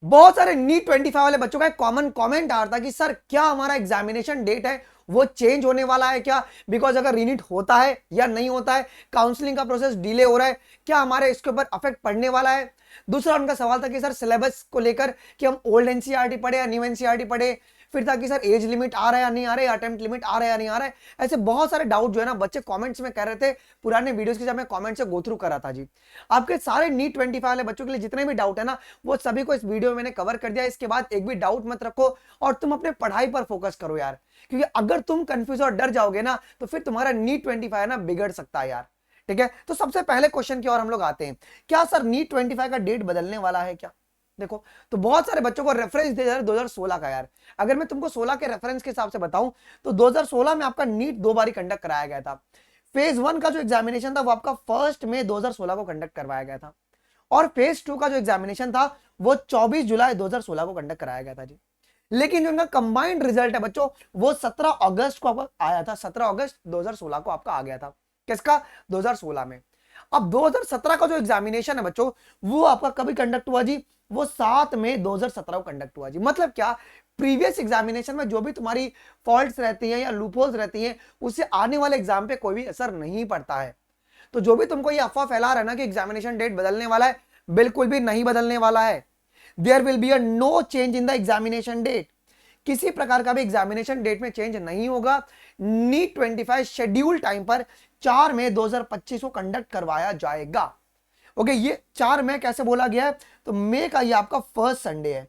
बहुत सारे नीट 25 वाले बच्चों का एक कॉमन कमेंट आ रहा था कि सर क्या हमारा एग्जामिनेशन डेट है वो चेंज होने वाला है क्या, बिकॉज अगर रीनीट होता है या नहीं होता है, काउंसलिंग का प्रोसेस डिले हो रहा है, क्या हमारे इसके ऊपर अफेक्ट पड़ने वाला है। दूसरा उनका सवाल था कि सर सिलेबस को लेकर कि हम ओल्ड एनसीईआरटी पढ़े या न्यू एनसीईआरटी पढ़े। फिर था कि सर एज लिमिट आ रहा है या नहीं आ रहा है, अटेम्प्ट लिमिट आ रहा है या नहीं आ रहा है। ऐसे बहुत सारे डाउट जो है ना बच्चे कमेंट्स में कह रहे थे, पुराने वीडियोस के जब मैं कमेंट से गो थ्रू कर रहा था जी। आपके सारे नीट 25 वाले बच्चों के लिए जितने भी डाउट है ना वो सभी को इस वीडियो में मैंने कवर कर दिया। इसके बाद एक भी डाउट मत रखो और तुम अपने पढ़ाई पर फोकस करो यार, क्योंकि अगर तुम कंफ्यूज और डर जाओगे ना तो फिर तुम्हारा नीट 25 ना बिगड़ सकता है यार। ठीक है, तो सबसे पहले क्वेश्चन की ओर हम लोग आते हैं। क्या सर नीट 25 का डेट बदलने वाला है क्या? देखो, तो बहुत सारे बच्चों को रेफरेंस दे रहा है 2016 का यार। अगर मैं तुमको 16 के रेफरेंस के हिसाब से बताऊं तो 2016 में आपका नीट 2 बार कंडक्ट कराया गया था। फेज 1 का जो एग्जामिनेशन था वो आपका 1 मई 2016 को कंडक्ट करवाया गया था, और फेज 2 का जो एग्जामिनेशन था वो 24 जुलाई 2016 को कंडक्ट कराया गया था जी। लेकिन जो इनका कंबाइंड रिजल्ट है बच्चों वो 17 अगस्त को आपका आया था, 17 अगस्त 2016 को आपका आ गया था। किसका? 2016 में। अब 2017 का जो एग्जामिनेशन है बच्चों वो आपका कभी कंडक्ट हुआ जी? वो 7 मई 2017 को कंडक्ट हुआ जी। मतलब क्या, प्रीवियस एग्जामिनेशन में जो भी तुम्हारी फॉल्ट्स रहती हैं या लूपहोल्स रहती हैं उससे आने वाले एग्जाम पे कोई भी असर नहीं पड़ता है। तो जो भी तुमको ये अफवाह फैला रहा है ना कि एग्जामिनेशन डेट बदलने वाला है, बिल्कुल भी नहीं बदलने वाला है। There will be a no change in the examination date. किसी प्रकार का भी एग्जामिनेशन डेट में चेंज नहीं होगा। नीट 25 शेड्यूल टाइम पर 4 मई 2025 को कंडक्ट करवाया जाएगा। ओके, ये 4 मई कैसे बोला गया है? तो मई का ये आपका फर्स्ट संडे है,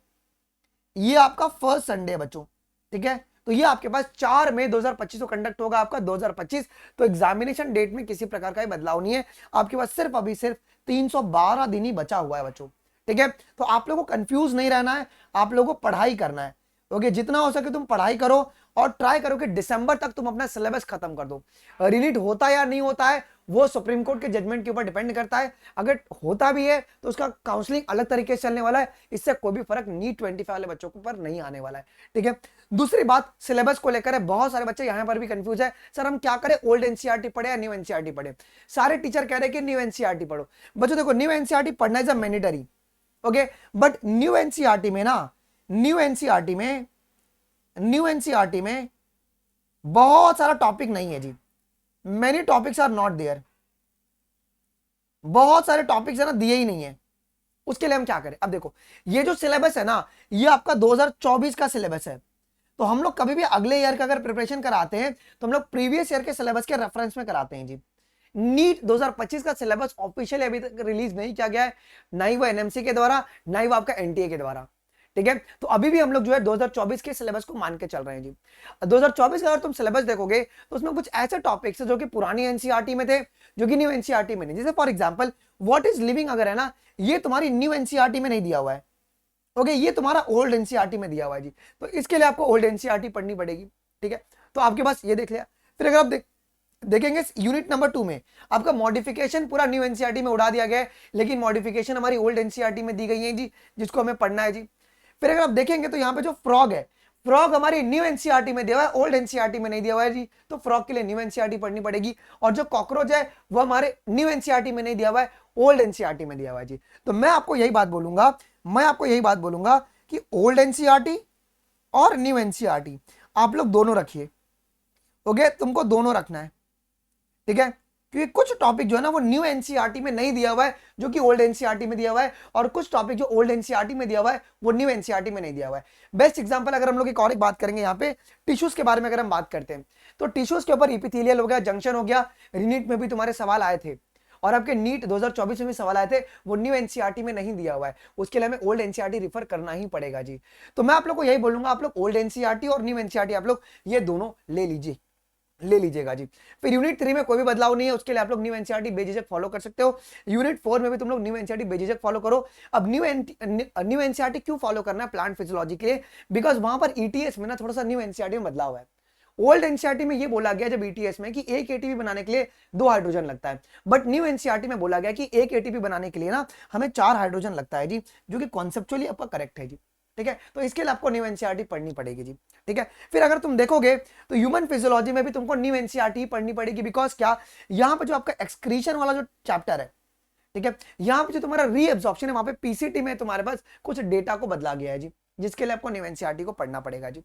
ये आपका फर्स्ट संडे है बच्चों। ठीक है, तो ये आपके पास 4 मई 2025 को कंडक्ट होगा आपका 2025। तो एग्जामिनेशन डेट में किसी प्रकार का बदलाव नहीं है। आपके पास सिर्फ अभी सिर्फ 312 दिन ही बचा हुआ है बच्चों। ठीक है, तो आप लोगों को कंफ्यूज नहीं रहना है, आप लोगों को पढ़ाई करना है। ओके, जितना हो सके तुम पढ़ाई करो और ट्राई करो कि दिसंबर तक तुम अपना सिलेबस खत्म कर दो। रिलीट होता है या नहीं होता है वो सुप्रीम कोर्ट के जजमेंट के ऊपर डिपेंड करता है। अगर होता भी है तो उसका काउंसलिंग अलग तरीके से चलने वाला है, इससे कोई भी फर्क नीट 25 वाले बच्चों के ऊपर नहीं आने वाला है। ठीक है, दूसरी बात सिलेबस को लेकर है। बहुत सारे बच्चे यहां पर भी कंफ्यूज है, सर हम क्या करें, ओल्ड एनसीईआरटी पढ़े या न्यू एनसीईआरटी पढ़े? सारे टीचर कह रहे हैं कि न्यू एनसीईआरटी पढ़ो। बच्चों देखो, न्यू एनसीईआरटी पढ़ना is a mandatory. Okay, but new NCERT में ना, न्यू एनसीईआरटी में न्यू एनसीईआरटी में बहुत सारा टॉपिक नहीं है जी। Many topics are not there. बहुत सारे टॉपिक्स है ना दिए ही नहीं है। उसके लिए हम क्या करें? अब देखो, ये जो सिलेबस है ना ये आपका 2024 का सिलेबस है। तो हम लोग कभी भी अगले ईयर का अगर प्रिपरेशन कराते हैं तो हम लोग प्रीवियस ईयर के सिलेबस के रेफरेंस में कराते हैं जी। नीट 2025 का सिलेबस ऑफिशियल अभी तक रिलीज नहीं किया गया है, ना ही वो एनएमसी के द्वारा, ना ही वो आपका एनटीए के द्वारा। ठीक है, तो अभी भी हम लोग जो है 2024 के सिलेबस को मान के चल रहे हैं जी। 2024 का अगर तुम सिलेबस देखोगे तो उसमें कुछ ऐसे टॉपिक्स है जो कि पुरानी एनसीईआरटी में थे, जो कि न्यू एनसीईआरटी में नहीं। जैसे for example what is living अगर है ना, ये तुम्हारी न्यू एनसीईआरटी में नहीं दिया हुआ है। ओके, ये तुम्हारा ओल्ड एनसीईआरटी में दिया हुआ है जी। तो इसके लिए आपको ओल्ड एनसीईआरटी पढ़नी पड़ेगी। ठीक है, तो आपके पास ये देख लिया। फिर अगर आप देखेंगे यूनिट नंबर 2 में आपका मॉडिफिकेशन पूरा न्यू एनसीईआरटी में उड़ा दिया गया है, लेकिन मॉडिफिकेशन हमारी ओल्ड एनसीईआरटी में दी गई है जी, जिसको हमें पढ़ना है जी। फिर अगर आप देखेंगे तो यहाँ पे जो फ्रॉग है, फ्रॉग हमारी न्यू एनसीईआरटी में दिया हुआ है, ओल्ड एनसीईआरटी में नहीं दिया हुआ है जी। तो फ्रॉग के लिए न्यू एनसीईआरटी पढ़नी पड़ेगी। और जो कॉकरोच है वो हमारे न्यू एनसीईआरटी में नहीं दिया हुआ है, ओल्ड एनसीईआरटी में दिया हुआ है जी। तो मैं आपको यही बात बोलूंगा, कि ओल्ड एनसीईआरटी और न्यू एनसीईआरटी आप लोग दोनों रखिए। ओके, तुमको दोनों रखना है। ठीक है, क्योंकि कुछ टॉपिक जो है ना वो न्यू एनसीईआरटी में नहीं दिया हुआ है जो कि ओल्ड एनसीईआरटी में दिया हुआ है, और कुछ टॉपिक जो ओल्ड एनसीईआरटी में दिया हुआ है वो न्यू एनसीईआरटी में नहीं दिया हुआ है। बेस्ट एग्जांपल अगर हम लोग एक और एक बात करेंगे यहाँ पे टिश्यूज के बारे में, अगर हम बात करते हैं तो टिश्यूज के ऊपर इपिथेलियल हो गया, जंक्शन हो गया, रीनीट में भी तुम्हारे सवाल आए थे, और आपके नीट 2024 में भी सवाल आए थे, वो न्यू एनसीईआरटी में नहीं दिया हुआ है। उसके लिए हमें ओल्ड एनसीईआरटी रिफर करना ही पड़ेगा जी। तो मैं आप लोग को यही बोलूंगा, आप लोग ओल्ड एनसीईआरटी और न्यू एनसीईआरटी आप लोग ये दोनों ले लीजिएगा जी। फिर यूनिट 3 में कोई भी बदलाव नहीं है, उसके लिए आप लोग न्यू एनसीईआरटी बेझिझक फॉलो कर सकते हो। यूनिट 4 में भी तुम लोग न्यू एनसीईआरटी बेझिझक फॉलो करो। अब न्यू एनसीईआरटी क्यों फॉलो करना है? प्लांट फिजियोलॉजी के लिए, बिकॉज वहां पर ईटीएस में ना थोड़ा सा न्यू एनसीईआरटी में बदलाव है। ओल्ड एनसीईआरटी में ये बोला गया जब ईटीएस में कि एक एटीपी बनाने के लिए 2 हाइड्रोजन लगता है, बट न्यू एनसीईआरटी में बोला गया कि एक एटीपी बनाने के लिए ना हमें 4 हाइड्रोजन लगता है जी, जो कि कॉन्सेप्चुअली आपका करेक्ट है जी। ठीक है, तो इसके लिए आपको न्यू एनसीईआरटी पढ़नी पड़ेगी जी। ठीक है, फिर अगर तुम देखोगे तो ह्यूमन फिजियोलॉजी में भी तुमको न्यू एनसीईआरटी पढ़नी पड़ेगी, बिकॉज क्या, यहां पर जो आपका एक्सक्रीशन वाला जो चैप्टर है, ठीक है। यहाँ पे जो तुम्हारा रीएब्जॉर्प्शन है वहां पे पीसीटी में तुम्हारे पास कुछ डेटा को बदला गया है जी, जिसके लिए आपको न्यू एनसीईआरटी को पढ़ना पड़ेगा जी।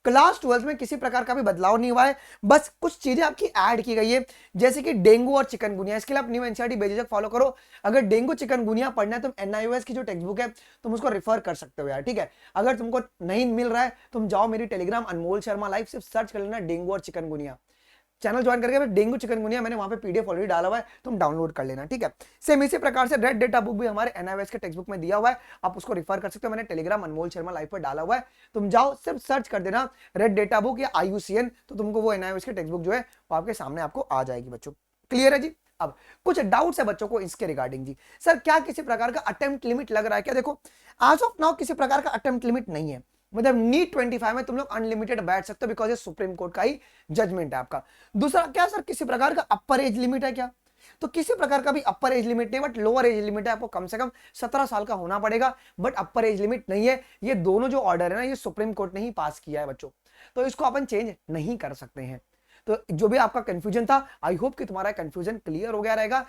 क्लास 12 में किसी प्रकार का भी बदलाव नहीं हुआ है, बस कुछ चीजें आपकी ऐड की गई है, जैसे कि डेंगू और चिकनगुनिया। इसके लिए आप न्यू एनसीईआरटी बेझिझक फॉलो करो। अगर डेंगू चिकनगुनिया पढ़ना है तुम एनआईओएस की जो टेक्स्ट बुक है तुम उसको रेफर कर सकते हो यार, ठीक है। अगर तुमको नहीं मिल रहा है तुम जाओ मेरी टेलीग्राम अनमोल शर्मा लाइव, सिर्फ सर्च कर लेना डेंगू और चिकनगुनिया, चैनल ज्वाइन करके डेंगू चिकनगुनिया मैंने वहां पे पीडीएफ ऑलरेडी डाला हुआ है, तुम डाउनलोड कर लेना, ठीक है। सेम इसी प्रकार से रेड डेटा बुक भी हमारे एनआईओएस के टेक्स्ट बुक में दिया हुआ है, आप उसको रिफर कर सकते हो, मैंने टेलीग्राम अनमोल शर्मा लाइव पर डाला हुआ है, तुम जाओ सिर्फ सर्च कर देना रेड डेटा बुक या आईयूसीएन, तो तुमको वो एनआईओएस के टेक्स्ट बुक जो है वो आपके सामने आपको आ जाएगी बच्चों। क्लियर है जी। अब कुछ डाउट्स है बच्चों को इसके रिगार्डिंग जी, सर क्या किसी प्रकार का अटेम्प्ट लिमिट लग रहा है क्या? देखो आज ऑफ नाउ किसी प्रकार का अटेम्प्ट लिमिट नहीं है, मतलब नीट 25 में तुम लोग अनलिमिटेड बैठ सकते हो, बिकॉज ये सुप्रीम कोर्ट का ही जजमेंट है आपका। दूसरा क्या सर किसी प्रकार का अपर एज लिमिट है क्या? तो किसी प्रकार का भी अपर एज लिमिट नहीं, बट लोअर एज लिमिट है, आपको कम से कम 17 साल का होना पड़ेगा, बट अपर एज लिमिट नहीं है। ये दोनों जो ऑर्डर है ना ये सुप्रीम कोर्ट ने ही पास किया है बच्चों, तो इसको अपन चेंज नहीं कर सकते हैं। तो जो भी आपका कंफ्यूजन था, आई होप कि तुम्हारा कंफ्यूजन क्लियर हो गया रहेगा।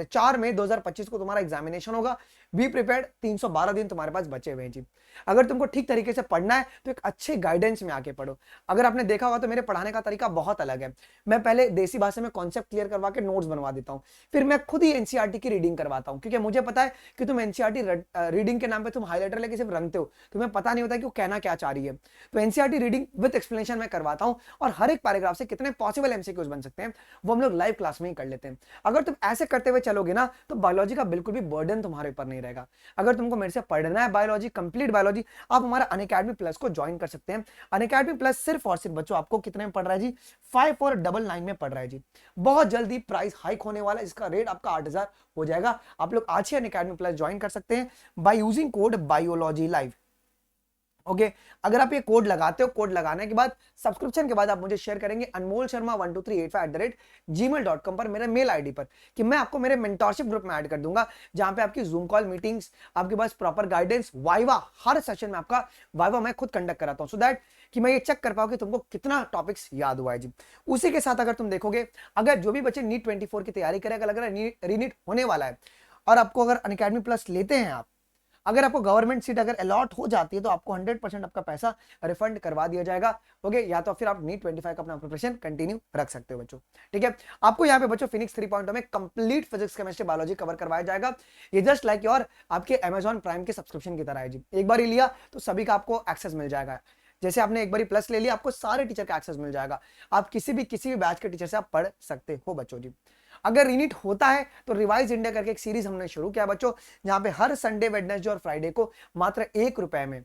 4 मई 2025 को तुम्हारा एग्जामिनेशन होगा, बी प्रिपेयर्ड। 312 दिन तुम्हारे पास बचे हुए हैं जी। अगर तुमको ठीक तरीके से पढ़ना है तो एक अच्छे गाइडेंस में आके पढ़ो। अगर आपने देखा होगा तो मेरे पढ़ाने का तरीका बहुत अलग है, मैं पहले देसी भाषा में कॉन्सेप्ट क्लियर करवा के नोट्स बनवा देता हूँ, फिर मैं खुद ही एनसीईआरटी की रीडिंग करवाता हूँ, क्योंकि मुझे पता है कि तुम एनसीईआरटी रीडिंग के नाम पे तुम हाईलाइटर लेके सिर्फ रंगते हो, तुम्हें पता नहीं होता कि वो कहना क्या चाह रही है। तो एनसीईआरटी रीडिंग विद एक्सप्लेनेशन में करवाता हूँ, और हर एक पैराग्राफ से कितने पॉसिबल एमसीक्यूज बन सकते हैं वो हम लोग लाइव क्लास में ही कर लेते हैं। अगर तुम ऐसे करते हुए चलोगे ना तो बायोलॉजी का बिल्कुल भी बर्डन तुम्हारे ऊपर नहीं रहेगा। अगर तुमको मेरे से पढ़ना है बायोलॉजी, कंप्लीट बायोलॉजी, आप हमारा अनअकैडमी प्लस को ज्वाइन कर सकते हैं। अनअकैडमी प्लस सिर्फ और सिर्फ बच्चों आपको कितने में पड़ रहा है जी? 5499 में पड़ रहा है जी। बहुत जल्दी प्राइस हाइक होने वाला है, इसका रेट आपका 8000 हो जाएगा। आप लोग आज ही अनअकैडमी प्लस ज्वाइन कर सकते हैं by using code biology live. Okay अगर आप ये कोड लगाते हो, कोड लगाने के बाद सब्सक्रिप्शन के बाद आप मुझे शेयर करेंगे अनमोल शर्मा 12385@gmail.com पर, मेरे मेल आईडी पर, कि मैं आपको मेरे मेंटरशिप ग्रुप में ऐड कर दूंगा, जहां पे आपकी जूम कॉल मीटिंग्स, आपके पास प्रॉपर गाइडेंस, वाइवा, हर सेशन में आपका वाइवा मैं खुद कंडक्ट कराता हूं, सो दैट कि मैं ये चेक कर पाऊं कि तुमको कितना टॉपिक्स याद हुआ है जी। उसी के साथ अगर तुम देखोगे, अगर जो भी बच्चे नीट 24 की तैयारी करें, अगर लग रहा है रीनीट होने वाला है, और आपको अगर अनअकैडमी प्लस लेते हैं आप, अगर आपको गवर्नमेंट सीट अगर अलॉट हो जाती है तो आपको 100% आपका पैसा रिफंड करवा दिया जाएगा। ओके या तो फिर आप नीट 25 का अपना प्रिपरेशन कंटिन्यू रख सकते हो बच्चों, ठीक है। आपको यहाँ पे बच्चों फिनिक्स 3.0 में complete physics chemistry biology cover करवाया जाएगा। ये जस्ट लाइक योर आपके अमेजॉन प्राइम के सब्सक्रिप्शन की तरह है जी। एक बार ही लिया तो सभी का आपको एक्सेस मिल जाएगा। जैसे आपने एक बार प्लस ले लिया, आपको सारे टीचर का एक्सेस मिल जाएगा, आप किसी भी बैच के टीचर से आप पढ़ सकते हो बच्चों जी। अगर रीनीट होता है तो रिवाइज इंडिया करके एक सीरीज हमने शुरू किया बच्चों, जहां पे हर संडे, वेडनेसडे और फ्राइडे को मात्र 1 रुपए में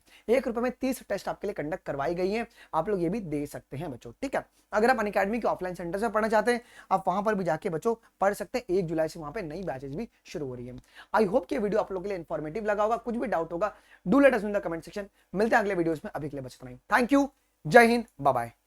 30 टेस्ट आपके लिए कंडक्ट करवाई गई है। आप लोग ये भी दे सकते हैं बच्चों, ठीक है। अगर आप अनअकैडमी के ऑफलाइन सेंटर से पढ़ना चाहते हैं, आप वहां पर भी जाके बच्चों पढ़ सकते हैं। 1 जुलाई से वहां पे नई बैचेज भी शुरू हो रही है। आई होप कि वीडियो आप लोगों के लिए इन्फॉर्मेटिव लगा होगा। कुछ भी डाउट होगा do let us in the comment section. मिलते हैं अगले वीडियोस में, अभी के लिए बस इतना ही। थैंक यू, जय हिंद, बाय बाय।